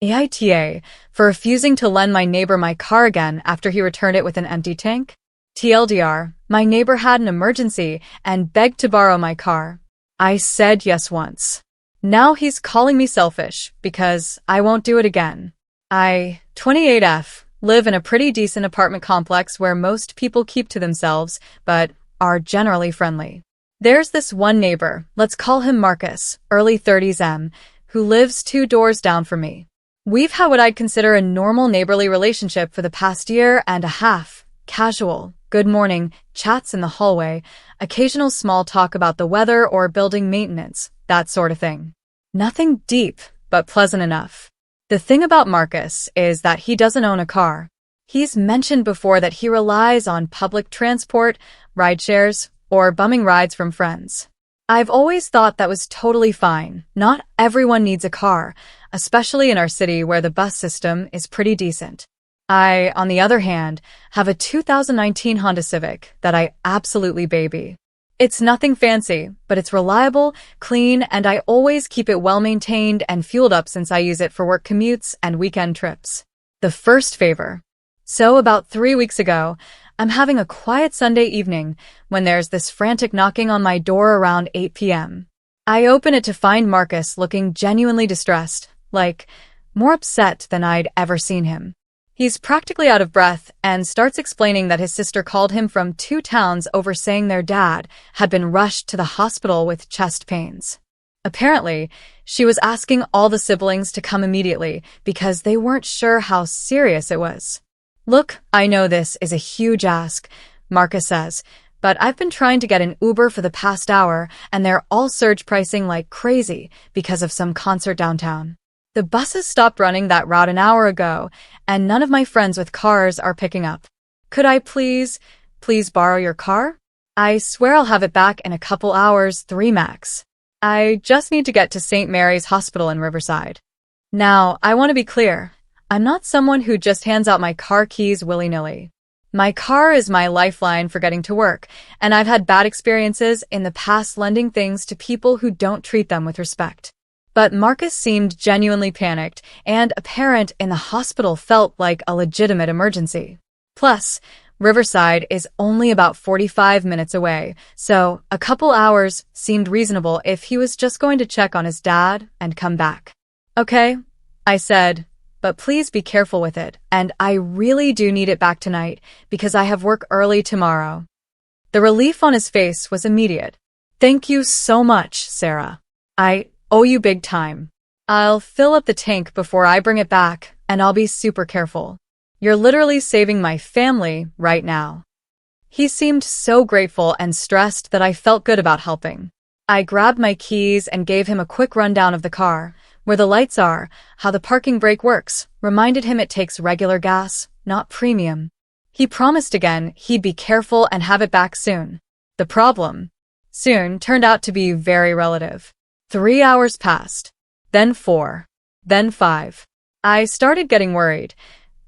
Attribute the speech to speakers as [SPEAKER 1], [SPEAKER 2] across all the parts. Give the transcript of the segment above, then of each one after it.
[SPEAKER 1] AITA for refusing to lend my neighbor my car again after he returned it with an empty tank? TLDR, my neighbor had an emergency and begged to borrow my car. I said yes once. Now he's calling me selfish because I won't do it again. 28F, live in a pretty decent apartment complex where most people keep to themselves, but are generally friendly. There's this one neighbor, let's call him Marcus, early 30s M, who lives 2 doors down from me. We've had what I'd consider a normal neighborly relationship for the past year and a half. Casual, good morning, chats in the hallway, occasional small talk about the weather or building maintenance, that sort of thing. Nothing deep, but pleasant enough. The thing about Marcus is that he doesn't own a car. He's mentioned before that he relies on public transport, rideshares, or bumming rides from friends. I've always thought that was totally fine. Not everyone needs a car, especially in our city where the bus system is pretty decent. I, on the other hand, have a 2019 Honda Civic that I absolutely baby. It's nothing fancy, but it's reliable, clean, and I always keep it well-maintained and fueled up since I use it for work commutes and weekend trips. The first favor. So about 3 weeks ago, I'm having a quiet Sunday evening when there's this frantic knocking on my door around 8 p.m. I open it to find Marcus looking genuinely distressed, like, more upset than I'd ever seen him. He's practically out of breath and starts explaining that his sister called him from 2 towns over saying their dad had been rushed to the hospital with chest pains. Apparently, she was asking all the siblings to come immediately because they weren't sure how serious it was. Look, I know this is a huge ask, Marcus says, but I've been trying to get an Uber for the past hour and they're all surge pricing like crazy because of some concert downtown. The buses stopped running that route an hour ago, and none of my friends with cars are picking up. Could I please borrow your car? I swear I'll have it back in a couple hours, 3 max. I just need to get to St. Mary's Hospital in Riverside. Now, I want to be clear. I'm not someone who just hands out my car keys willy-nilly. My car is my lifeline for getting to work, and I've had bad experiences in the past lending things to people who don't treat them with respect. But Marcus seemed genuinely panicked, and a parent in the hospital felt like a legitimate emergency. Plus, Riverside is only about 45 minutes away, so a couple hours seemed reasonable if he was just going to check on his dad and come back. Okay, I said, but please be careful with it, and I really do need it back tonight because I have work early tomorrow. The relief on his face was immediate. Thank you so much, Sarah. I owe you big time. I'll fill up the tank before I bring it back, and I'll be super careful. You're literally saving my family right now. He seemed so grateful and stressed that I felt good about helping. I grabbed my keys and gave him a quick rundown of the car, where the lights are, how the parking brake works, reminded him it takes regular gas, not premium. He promised again he'd be careful and have it back soon. The problem, soon, turned out to be very relative. 3 hours passed, then 4, then 5. I started getting worried,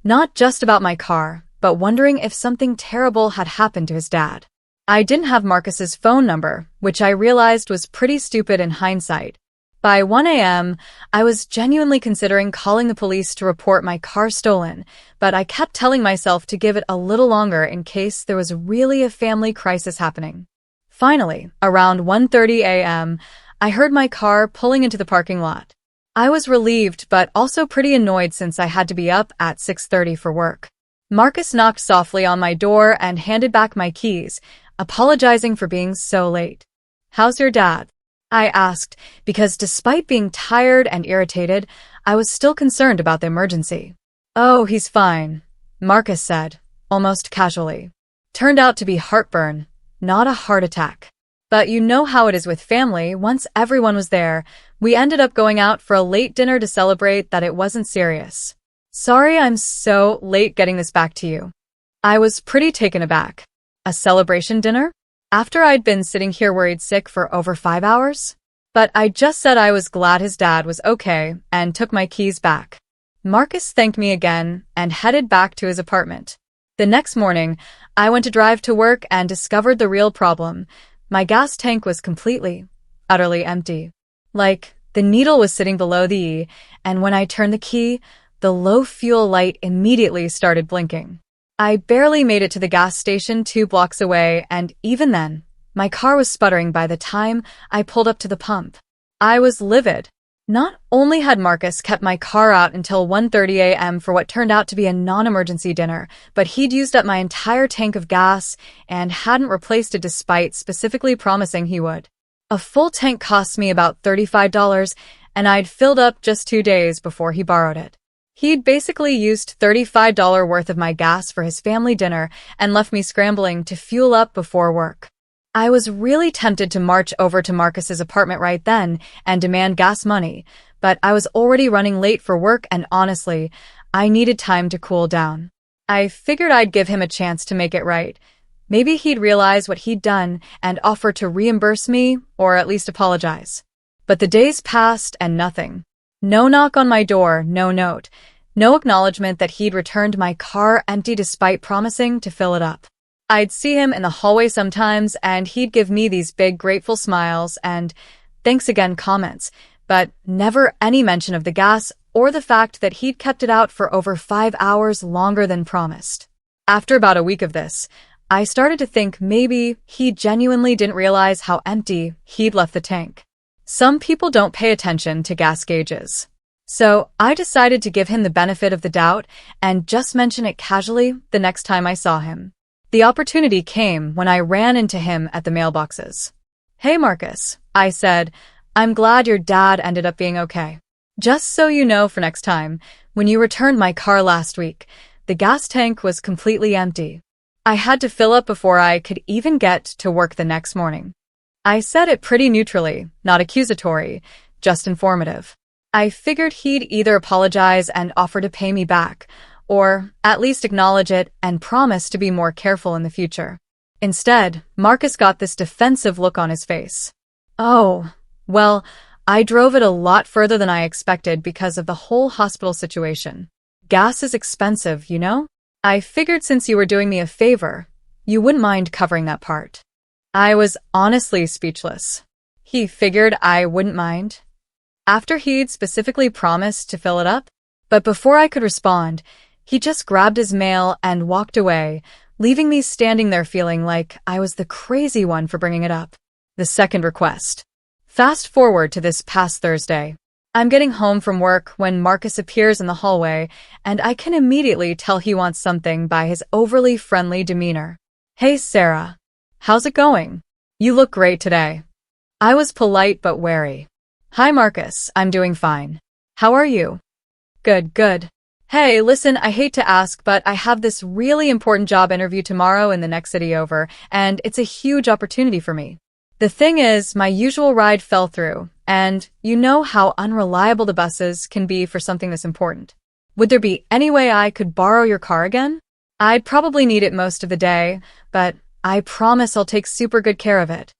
[SPEAKER 1] not just about my car, but wondering if something terrible had happened to his dad. I didn't have Marcus's phone number, which I realized was pretty stupid in hindsight. By 1 a.m., I was genuinely considering calling the police to report my car stolen, but I kept telling myself to give it a little longer in case there was really a family crisis happening. Finally, around 1:30 a.m., I heard my car pulling into the parking lot. I was relieved but also pretty annoyed since I had to be up at 6:30 for work. Marcus knocked softly on my door and handed back my keys, apologizing for being so late. "How's your dad?" I asked, because despite being tired and irritated, I was still concerned about the emergency. "Oh, he's fine," Marcus said, almost casually. Turned out to be heartburn, not a heart attack. But you know how it is with family. Once everyone was there, we ended up going out for a late dinner to celebrate that it wasn't serious. Sorry I'm so late getting this back to you. I was pretty taken aback. A celebration dinner? After I'd been sitting here worried sick for over 5 hours? But I just said I was glad his dad was okay and took my keys back. Marcus thanked me again and headed back to his apartment. The next morning, I went to drive to work and discovered the real problem. My gas tank was completely, utterly empty. Like, The needle was sitting below the E, and when I turned the key, the low fuel light immediately started blinking. I barely made it to the gas station 2 blocks away, and even then, my car was sputtering by the time I pulled up to the pump. I was livid. Not only had Marcus kept my car out until 1:30 a.m. for what turned out to be a non-emergency dinner, but he'd used up my entire tank of gas and hadn't replaced it despite specifically promising he would. A full tank cost me about $35, and I'd filled up just 2 days before he borrowed it. He'd basically used $35 worth of my gas for his family dinner and left me scrambling to fuel up before work. I was really tempted to march over to Marcus's apartment right then and demand gas money, but I was already running late for work and honestly, I needed time to cool down. I figured I'd give him a chance to make it right. Maybe he'd realize what he'd done and offer to reimburse me or at least apologize. But the days passed and nothing. No knock on my door, no note, no acknowledgement that he'd returned my car empty despite promising to fill it up. I'd see him in the hallway sometimes, and he'd give me these big, grateful smiles and thanks again comments, but never any mention of the gas or the fact that he'd kept it out for over 5 hours longer than promised. After about a week of this, I started to think maybe he genuinely didn't realize how empty he'd left the tank. Some people don't pay attention to gas gauges. So I decided to give him the benefit of the doubt and just mention it casually the next time I saw him. The opportunity came when I ran into him at the mailboxes. "Hey, Marcus," I said, "I'm glad your dad ended up being okay. Just so you know for next time, when you returned my car last week, the gas tank was completely empty. I had to fill up before I could even get to work the next morning." I said it pretty neutrally, not accusatory, just informative. I figured he'd either apologize and offer to pay me back, or at least acknowledge it and promise to be more careful in the future. Instead, Marcus got this defensive look on his face. "Oh, well, I drove it a lot further than I expected because of the whole hospital situation. Gas is expensive, you know? I figured since you were doing me a favor, you wouldn't mind covering that part." I was honestly speechless. He figured I wouldn't mind? After he'd specifically promised to fill it up? But before I could respond, he just grabbed his mail and walked away, leaving me standing there feeling like I was the crazy one for bringing it up. The second request. Fast forward to this past Thursday. I'm getting home from work when Marcus appears in the hallway, and I can immediately tell he wants something by his overly friendly demeanor. "Hey, Sarah. How's it going? You look great today." I was polite but wary. "Hi, Marcus. I'm doing fine. How are you?" "Good, good. Hey, listen, I hate to ask, but I have this really important job interview tomorrow in the next city over, and it's a huge opportunity for me. The thing is, my usual ride fell through, and you know how unreliable the buses can be for something this important. Would there be any way I could borrow your car again? I'd probably need it most of the day, but I promise I'll take super good care of it."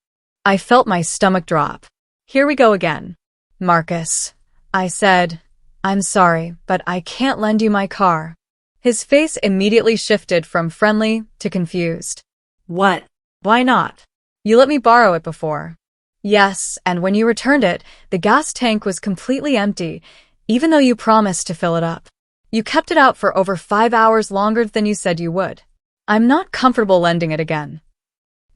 [SPEAKER 1] I felt my stomach drop. Here we go again. "Marcus," I said, "I'm sorry, but I can't lend you my car." His face immediately shifted from friendly to confused. "What? Why not? You let me borrow it before." "Yes, and when you returned it, the gas tank was completely empty, even though you promised to fill it up. You kept it out for over 5 hours longer than you said you would. I'm not comfortable lending it again."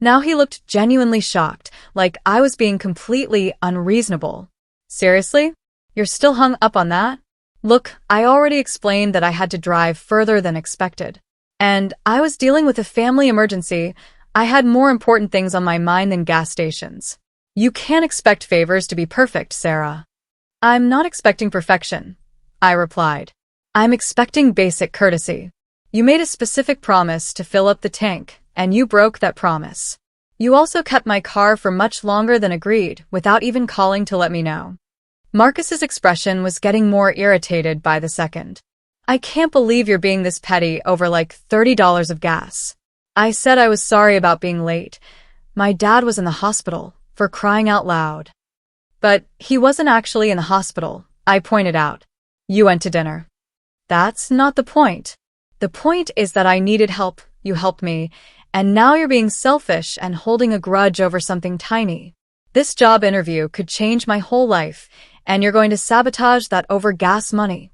[SPEAKER 1] Now he looked genuinely shocked, like I was being completely unreasonable. "Seriously? You're still hung up on that? Look, I already explained that I had to drive further than expected. And I was dealing with a family emergency. I had more important things on my mind than gas stations. You can't expect favors to be perfect, Sarah." "I'm not expecting perfection," I replied. "I'm expecting basic courtesy. You made a specific promise to fill up the tank, and you broke that promise. You also kept my car for much longer than agreed, without even calling to let me know." Marcus's expression was getting more irritated by the second. "I can't believe you're being this petty over like $30 of gas. I said I was sorry about being late. My dad was in the hospital, for crying out loud." "But he wasn't actually in the hospital," I pointed out. "You went to dinner." "That's not the point. The point is that I needed help, you helped me, and now you're being selfish and holding a grudge over something tiny. This job interview could change my whole life, and you're going to sabotage that over gas money.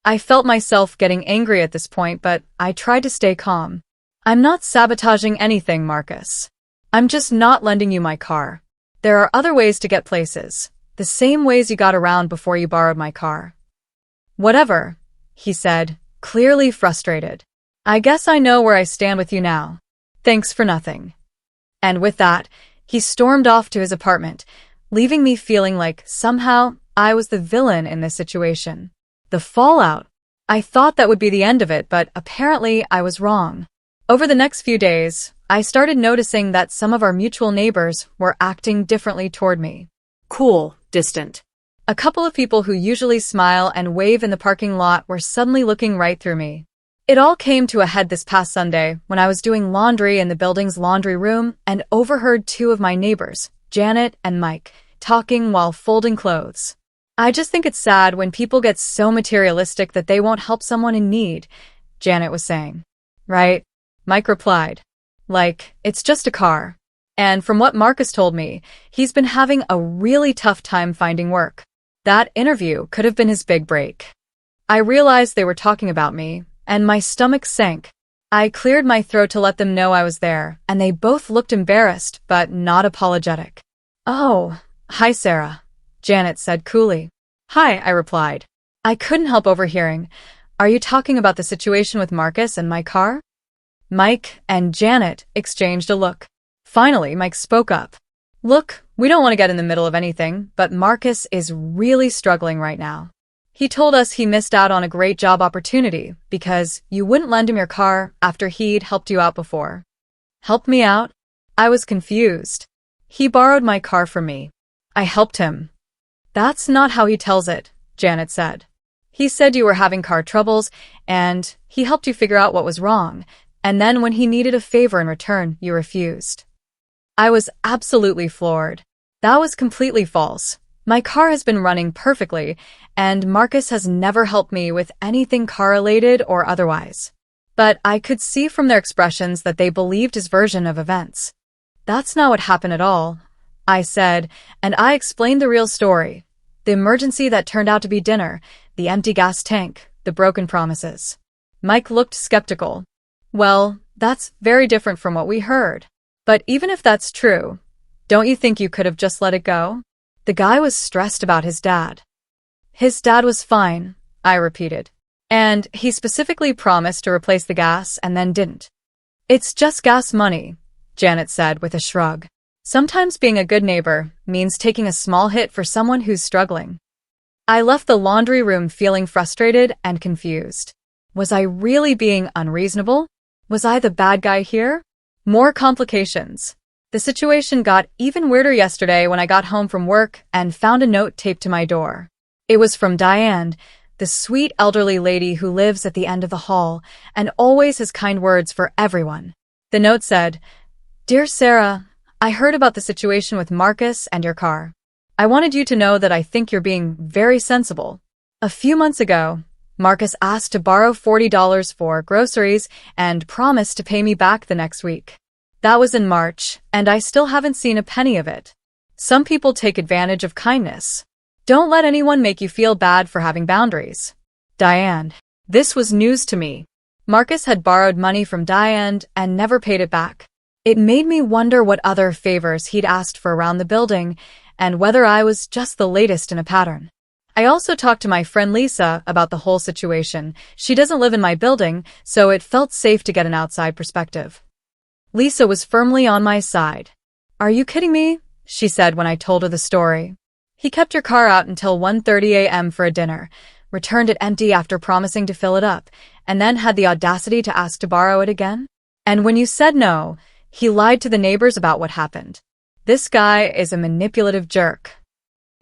[SPEAKER 1] I felt myself getting angry at this point, but I tried to stay calm. I'm not sabotaging anything, Marcus. I'm just not lending you my car. There are other ways to get places, the same ways you got around before you borrowed my car. Whatever, he said, clearly frustrated. I guess I know where I stand with you now. Thanks for nothing. And with that, he stormed off to his apartment, leaving me feeling like somehow I was the villain in this situation. The fallout. I thought that would be the end of it, but apparently I was wrong. Over the next few days, I started noticing that some of our mutual neighbors were acting differently toward me. Cool, distant. A couple of people who usually smile and wave in the parking lot were suddenly looking right through me. It all came to a head this past Sunday when I was doing laundry in the building's laundry room and overheard two of my neighbors, Janet and Mike, talking while folding clothes. I just think it's sad when people get so materialistic that they won't help someone in need, Janet was saying. Right? Mike replied. Like, it's just a car. And from what Marcus told me, he's been having a really tough time finding work. That interview could have been his big break. I realized they were talking about me, and my stomach sank. I cleared my throat to let them know I was there, and they both looked embarrassed, but not apologetic. Oh, hi Sarah, Janet said coolly. Hi, I replied. I couldn't help overhearing. Are you talking about the situation with Marcus and my car? Mike and Janet exchanged a look. Finally, Mike spoke up. Look, we don't want to get in the middle of anything, but Marcus is really struggling right now. He told us he missed out on a great job opportunity because you wouldn't lend him your car after he'd helped you out before. Help me out? I was confused. He borrowed my car from me. I helped him. That's not how he tells it, Janet said. He said you were having car troubles, and he helped you figure out what was wrong, and then when he needed a favor in return, you refused. I was absolutely floored. That was completely false. My car has been running perfectly, and Marcus has never helped me with anything car-related or otherwise. But I could see from their expressions that they believed his version of events. That's not what happened at all, I said, and I explained the real story. The emergency that turned out to be dinner, the empty gas tank, the broken promises. Mike looked skeptical. Well, that's very different from what we heard. But even if that's true, don't you think you could have just let it go? The guy was stressed about his dad. His dad was fine, I repeated. And he specifically promised to replace the gas and then didn't. It's just gas money, Janet said with a shrug. Sometimes being a good neighbor means taking a small hit for someone who's struggling. I left the laundry room feeling frustrated and confused. Was I really being unreasonable? Was I the bad guy here? More complications. The situation got even weirder yesterday when I got home from work and found a note taped to my door. It was from Diane, the sweet elderly lady who lives at the end of the hall and always has kind words for everyone. The note said, Dear Sarah, I heard about the situation with Marcus and your car. I wanted you to know that I think you're being very sensible. A few months ago, Marcus asked to borrow $40 for groceries and promised to pay me back the next week. That was in March, and I still haven't seen a penny of it. Some people take advantage of kindness. Don't let anyone make you feel bad for having boundaries. Diane. This was news to me. Marcus had borrowed money from Diane and never paid it back. It made me wonder what other favors he'd asked for around the building and whether I was just the latest in a pattern. I also talked to my friend Lisa about the whole situation. She doesn't live in my building, so it felt safe to get an outside perspective. Lisa was firmly on my side. Are you kidding me? She said when I told her the story. He kept your car out until 1:30 a.m. for a dinner, returned it empty after promising to fill it up, and then had the audacity to ask to borrow it again? And when you said no, he lied to the neighbors about what happened. This guy is a manipulative jerk.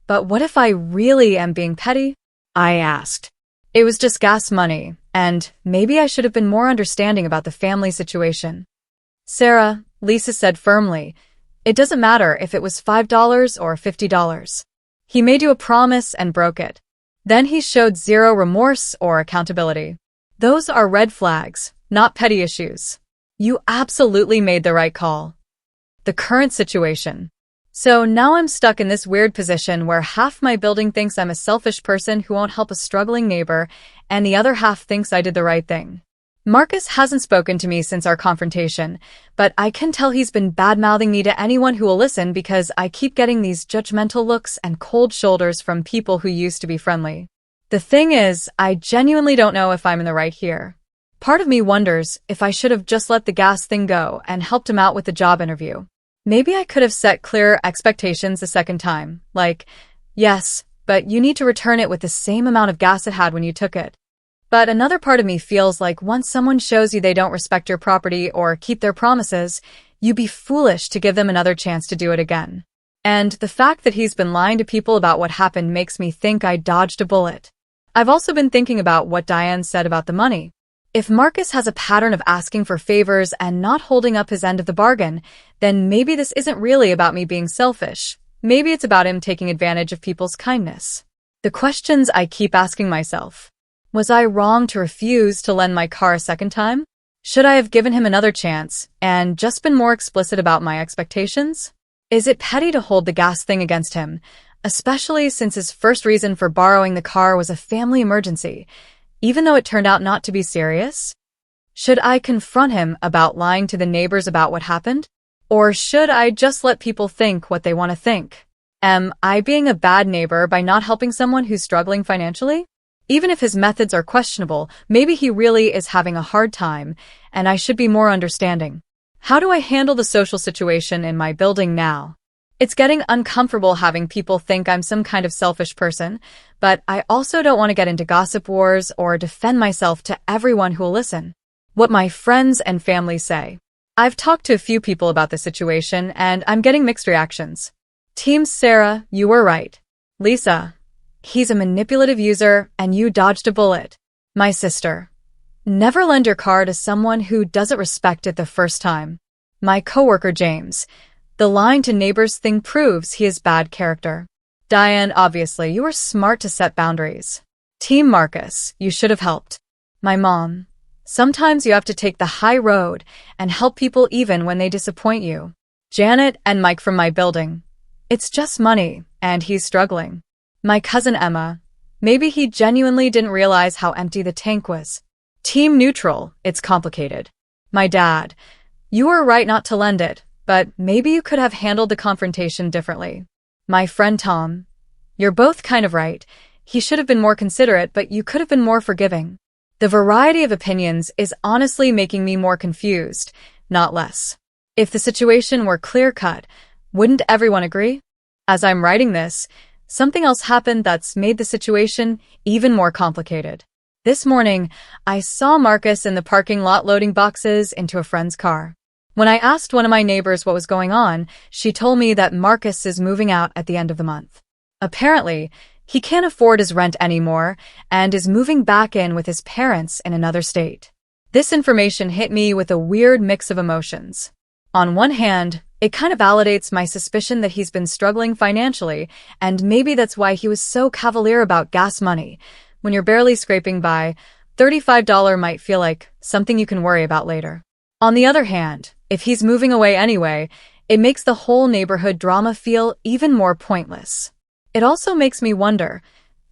[SPEAKER 1] But what if I really am being petty? I asked. It was just gas money, and maybe I should have been more understanding about the family situation. Sarah, Lisa said firmly, it doesn't matter if it was $5 or $50. He made you a promise and broke it. Then he showed zero remorse or accountability. Those are red flags, not petty issues. You absolutely made the right call. The current situation. So now I'm stuck in this weird position where half my building thinks I'm a selfish person who won't help a struggling neighbor, and the other half thinks I did the right thing. Marcus hasn't spoken to me since our confrontation, but I can tell he's been bad-mouthing me to anyone who will listen because I keep getting these judgmental looks and cold shoulders from people who used to be friendly. The thing is, I genuinely don't know if I'm in the right here. Part of me wonders if I should have just let the gas thing go and helped him out with the job interview. Maybe I could have set clearer expectations a second time, like, yes, but you need to return it with the same amount of gas it had when you took it. But another part of me feels like once someone shows you they don't respect your property or keep their promises, you'd be foolish to give them another chance to do it again. And the fact that he's been lying to people about what happened makes me think I dodged a bullet. I've also been thinking about what Diane said about the money. If Marcus has a pattern of asking for favors and not holding up his end of the bargain, then maybe this isn't really about me being selfish. Maybe it's about him taking advantage of people's kindness. The questions I keep asking myself. Was I wrong to refuse to lend my car a second time? Should I have given him another chance and just been more explicit about my expectations? Is it petty to hold the gas thing against him, especially since his first reason for borrowing the car was a family emergency, even though it turned out not to be serious? Should I confront him about lying to the neighbors about what happened? Or should I just let people think what they want to think? Am I being a bad neighbor by not helping someone who's struggling financially? Even if his methods are questionable, maybe he really is having a hard time, and I should be more understanding. How do I handle the social situation in my building now? It's getting uncomfortable having people think I'm some kind of selfish person, but I also don't want to get into gossip wars or defend myself to everyone who will listen. What my friends and family say. I've talked to a few people about the situation, and I'm getting mixed reactions. Team Sarah, you were right. Lisa, he's a manipulative user, and you dodged a bullet. My sister, never lend your car to someone who doesn't respect it the first time. My coworker James, the lying to neighbors thing proves he is bad character. Diane, obviously, you were smart to set boundaries. Team Marcus, you should have helped. My mom, sometimes you have to take the high road and help people even when they disappoint you. Janet and Mike from my building, it's just money, and he's struggling. My cousin Emma, maybe he genuinely didn't realize how empty the tank was. Team Neutral, it's complicated. My dad, you were right not to lend it, but maybe you could have handled the confrontation differently. My friend Tom, you're both kind of right. He should have been more considerate, but you could have been more forgiving. The variety of opinions is honestly making me more confused, not less. If the situation were clear-cut, wouldn't everyone agree? As I'm writing this, something else happened that's made the situation even more complicated. This morning, I saw Marcus in the parking lot loading boxes into a friend's car. When I asked one of my neighbors what was going on, she told me that Marcus is moving out at the end of the month. Apparently, he can't afford his rent anymore and is moving back in with his parents in another state. This information hit me with a weird mix of emotions. On one hand, it kind of validates my suspicion that he's been struggling financially, and maybe that's why he was so cavalier about gas money. When you're barely scraping by, $35 might feel like something you can worry about later. On the other hand, if he's moving away anyway, it makes the whole neighborhood drama feel even more pointless. It also makes me wonder,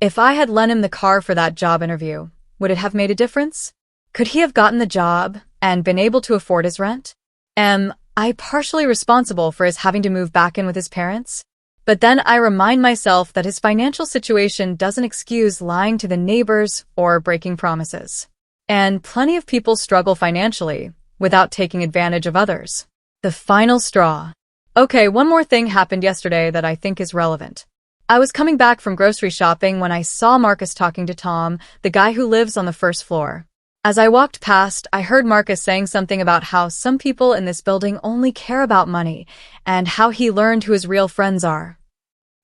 [SPEAKER 1] if I had lent him the car for that job interview, would it have made a difference? Could he have gotten the job and been able to afford his rent? Am I partially responsible for his having to move back in with his parents? But then I remind myself that his financial situation doesn't excuse lying to the neighbors or breaking promises. And plenty of people struggle financially without taking advantage of others. The final straw. Okay, one more thing happened yesterday that I think is relevant. I was coming back from grocery shopping when I saw Marcus talking to Tom, the guy who lives on the first floor. As I walked past, I heard Marcus saying something about how some people in this building only care about money and how he learned who his real friends are.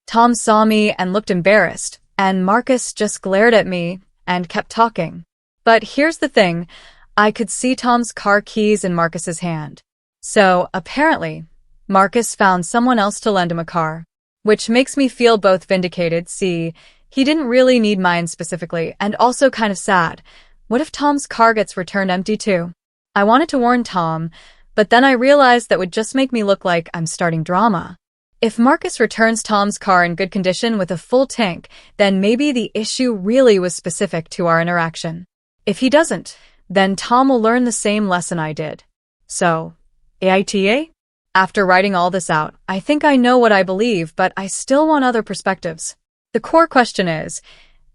[SPEAKER 1] Tom saw me and looked embarrassed, and Marcus just glared at me and kept talking. But here's the thing, I could see Tom's car keys in Marcus's hand. So, apparently, Marcus found someone else to lend him a car. Which makes me feel both vindicated, see, he didn't really need mine specifically, and also kind of sad. What if Tom's car gets returned empty too? I wanted to warn Tom, but then I realized that would just make me look like I'm starting drama. If Marcus returns Tom's car in good condition with a full tank, then maybe the issue really was specific to our interaction. If he doesn't, then Tom will learn the same lesson I did. So, AITA? After writing all this out, I think I know what I believe, but I still want other perspectives. The core question is,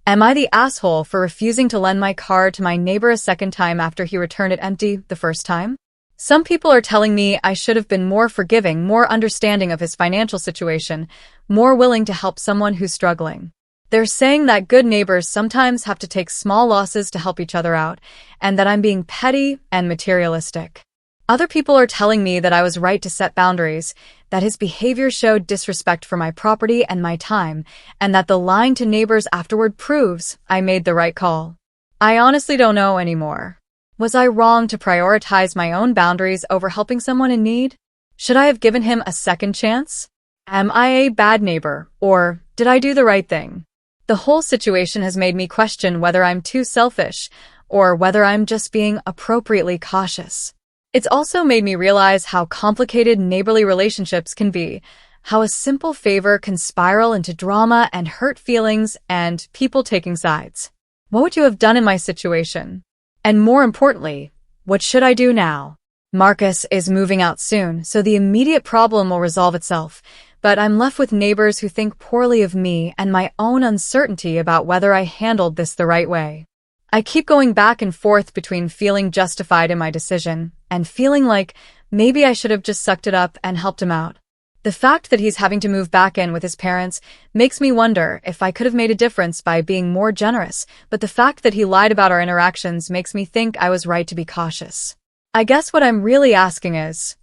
[SPEAKER 1] am I the asshole for refusing to lend my car to my neighbor a second time after he returned it empty the first time? Some people are telling me I should have been more forgiving, more understanding of his financial situation, more willing to help someone who's struggling. They're saying that good neighbors sometimes have to take small losses to help each other out, and that I'm being petty and materialistic. Other people are telling me that I was right to set boundaries, that his behavior showed disrespect for my property and my time, and that the lying to neighbors afterward proves I made the right call. I honestly don't know anymore. Was I wrong to prioritize my own boundaries over helping someone in need? Should I have given him a second chance? Am I a bad neighbor, or did I do the right thing? The whole situation has made me question whether I'm too selfish, or whether I'm just being appropriately cautious. It's also made me realize how complicated neighborly relationships can be, how a simple favor can spiral into drama and hurt feelings and people taking sides. What would you have done in my situation? And more importantly, what should I do now? Marcus is moving out soon, so the immediate problem will resolve itself, but I'm left with neighbors who think poorly of me and my own uncertainty about whether I handled this the right way. I keep going back and forth between feeling justified in my decision and feeling like maybe I should have just sucked it up and helped him out. The fact that he's having to move back in with his parents makes me wonder if I could have made a difference by being more generous, but the fact that he lied about our interactions makes me think I was right to be cautious. I guess what I'm really asking is,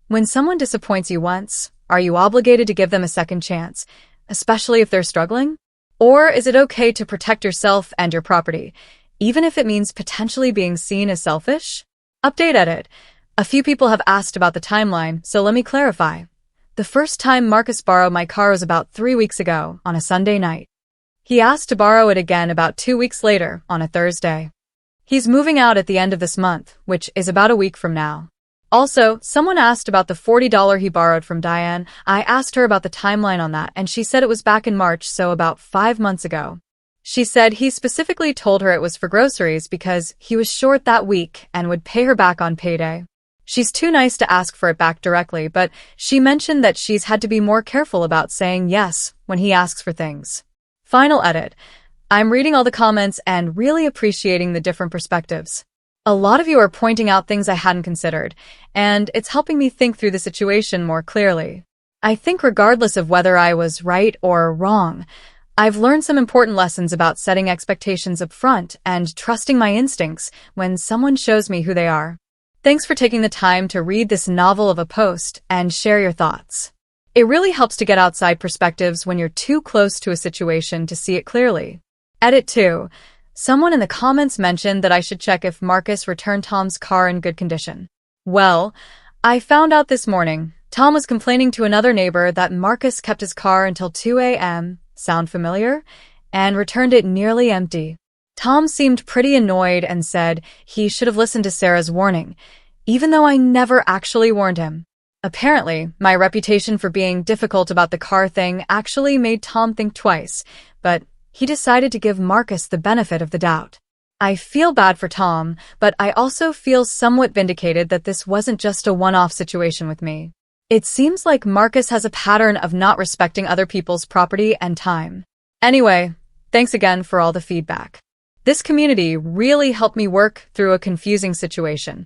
[SPEAKER 1] when someone disappoints you once, are you obligated to give them a second chance, especially if they're struggling? Or is it okay to protect yourself and your property, even if it means potentially being seen as selfish? Update edit. A few people have asked about the timeline, so let me clarify. The first time Marcus borrowed my car was about 3 weeks ago, on a Sunday night. He asked to borrow it again about 2 weeks later, on a Thursday. He's moving out at the end of this month, which is about a week from now. Also, someone asked about the $40 he borrowed from Diane. I asked her about the timeline on that, and she said it was back in March, so about 5 months ago. She said he specifically told her it was for groceries because he was short that week and would pay her back on payday. She's too nice to ask for it back directly, but she mentioned that she's had to be more careful about saying yes when he asks for things. Final edit. I'm reading all the comments and really appreciating the different perspectives. A lot of you are pointing out things I hadn't considered, and it's helping me think through the situation more clearly. I think regardless of whether I was right or wrong, I've learned some important lessons about setting expectations up front and trusting my instincts when someone shows me who they are. Thanks for taking the time to read this novel of a post and share your thoughts. It really helps to get outside perspectives when you're too close to a situation to see it clearly. Edit 2. Someone in the comments mentioned that I should check if Marcus returned Tom's car in good condition. Well, I found out this morning. Tom was complaining to another neighbor that Marcus kept his car until 2 a.m. Sound familiar? And returned it nearly empty. Tom seemed pretty annoyed and said he should have listened to Sarah's warning, even though I never actually warned him. Apparently, my reputation for being difficult about the car thing actually made Tom think twice, but he decided to give Marcus the benefit of the doubt. I feel bad for Tom, but I also feel somewhat vindicated that this wasn't just a one-off situation with me. It seems like Marcus has a pattern of not respecting other people's property and time. Anyway, thanks again for all the feedback. This community really helped me work through a confusing situation.